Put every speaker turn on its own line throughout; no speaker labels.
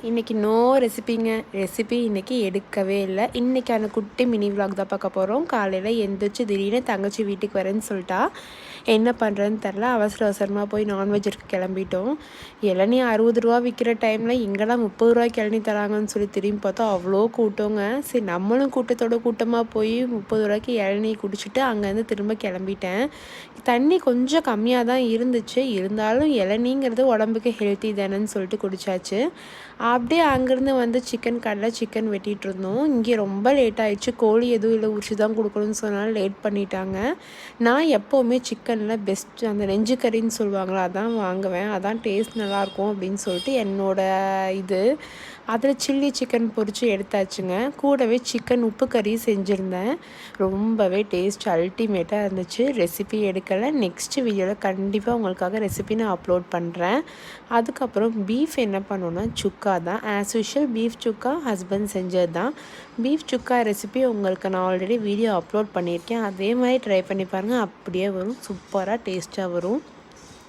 இன்றைக்கி no recipe இன்றைக்கி எடுக்கவே இல்லை. இன்றைக்கான குட்டி மினி விலாக் தான் பார்க்க போகிறோம். காலையில் எந்திரிச்சு திடீர்னு தங்கச்சி வீட்டுக்கு வரேன்னு சொல்லிட்டா. என்ன பண்ணுறதுன்னு தெரில. அவசரமாக போய் நான்வெஜ் இருக்க கிளம்பிட்டோம். இளநீ 60 ரூபா விற்கிற டைமில் எங்கெல்லாம் 30 ரூபாய்க்கு இளநீ தராங்கன்னு சொல்லி திரும்பி பார்த்தா அவ்வளோ கூட்டங்க. சரி நம்மளும் கூட்டமாக போய் 30 ரூபாய்க்கு இளநீ குடிச்சிட்டு அங்கேருந்து திரும்ப கிளம்பிட்டேன். தண்ணி கொஞ்சம் கம்மியாக தான் இருந்துச்சு, இருந்தாலும் இளநீங்கிறது உடம்புக்கு ஹெல்த்தி தானேன்னு சொல்லிட்டு குடித்தாச்சு. அப்படியே அங்கேருந்து வந்து சிக்கன் வெட்டிகிட்டு இருந்தோம். இங்கே ரொம்ப லேட் ஆகிடுச்சு. கோழி எதுவும் இல்லை, உரிச்சு தான் கொடுக்கணும்னு சொன்னாலும் லேட் பண்ணிட்டாங்க. நான் எப்போவுமே சிக்கனில் பெஸ்ட்டு அந்த நெஞ்சு கறின்னு சொல்லுவாங்களா அதான் வாங்குவேன். அதான் டேஸ்ட் நல்லாயிருக்கும் அப்படின்னு சொல்லிட்டு அதில் சில்லி சிக்கன் பொரித்து எடுத்தாச்சுங்க. கூடவே சிக்கன் உப்பு கறி செஞ்சுருந்தேன். ரொம்பவே டேஸ்ட் அல்டிமேட்டாக இருந்துச்சு. ரெசிபி எடுக்கலை, நெக்ஸ்ட் வீடியோவில் கண்டிப்பாக உங்களுக்காக ரெசிபி நான் அப்லோட் பண்ணுறேன். அதுக்கப்புறம் பீஃப் என்ன பண்ணோன்னா சுக்கா தான். ஆஸ் யூஷுவல் பீஃப் சுக்கா ஹஸ்பண்ட் செஞ்சது தான். பீஃப் சுக்கா ரெசிபி உங்களுக்கு நான் ஆல்ரெடி வீடியோ அப்லோட் பண்ணியிருக்கேன். அதே மாதிரி ட்ரை பண்ணி பாருங்கள், அப்படியே வரும். சூப்பராக டேஸ்ட்டாக வரும்.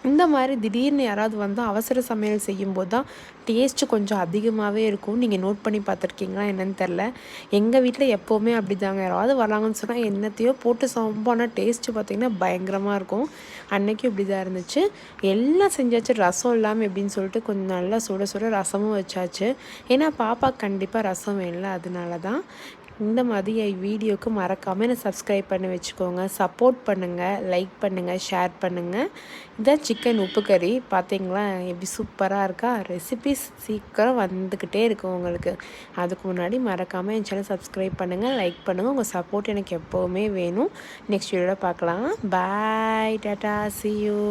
இந்த மாதிரி திடீர்னு யாராவது வந்து அவசர சமையல் செய்யும்போது தான் டேஸ்ட்டு கொஞ்சம் அதிகமாகவே இருக்கும். நீங்கள் நோட் பண்ணி பார்த்துருக்கீங்களா என்னென்னு தெரில. எங்கள் வீட்டில் எப்போவுமே அப்படி தாங்க. யாராவது வராங்கன்னு சொன்னால் என்னத்தையோ போட்டு சமைப்போம், டேஸ்ட்டு பார்த்திங்கன்னா பயங்கரமாக இருக்கும். அன்றைக்கும் இப்படி தான் இருந்துச்சு. எல்லாம் செஞ்சாச்சு. ரசம் இல்லாமல் எப்படின்னு சொல்லிட்டு கொஞ்சம் நல்லா சுட ரசமும் வச்சாச்சு. ஏன்னா பாப்பா கண்டிப்பாக ரசம் வேணும்ல, அதனால தான். இந்த மாதிரி வீடியோவுக்கு மறக்காமல் என்னை சப்ஸ்கிரைப் பண்ணி வச்சுக்கோங்க. சப்போர்ட் பண்ணுங்கள், லைக் பண்ணுங்கள், ஷேர் பண்ணுங்கள். இதான் சிக்கன் உப்பு கறி பார்த்தீங்களா எப்படி சூப்பராக இருக்கா. ரெசிபிஸ் சீக்கிரம் வந்துக்கிட்டே இருக்கும் உங்களுக்கு. அதுக்கு முன்னாடி மறக்காமல் என் சேனல் சப்ஸ்கிரைப் பண்ணுங்கள், லைக் பண்ணுங்கள். உங்கள் சப்போர்ட் எனக்கு எப்போவுமே வேணும். நெக்ஸ்ட் வீடியோவில் பார்க்கலாம். பாய், டாடா, see you.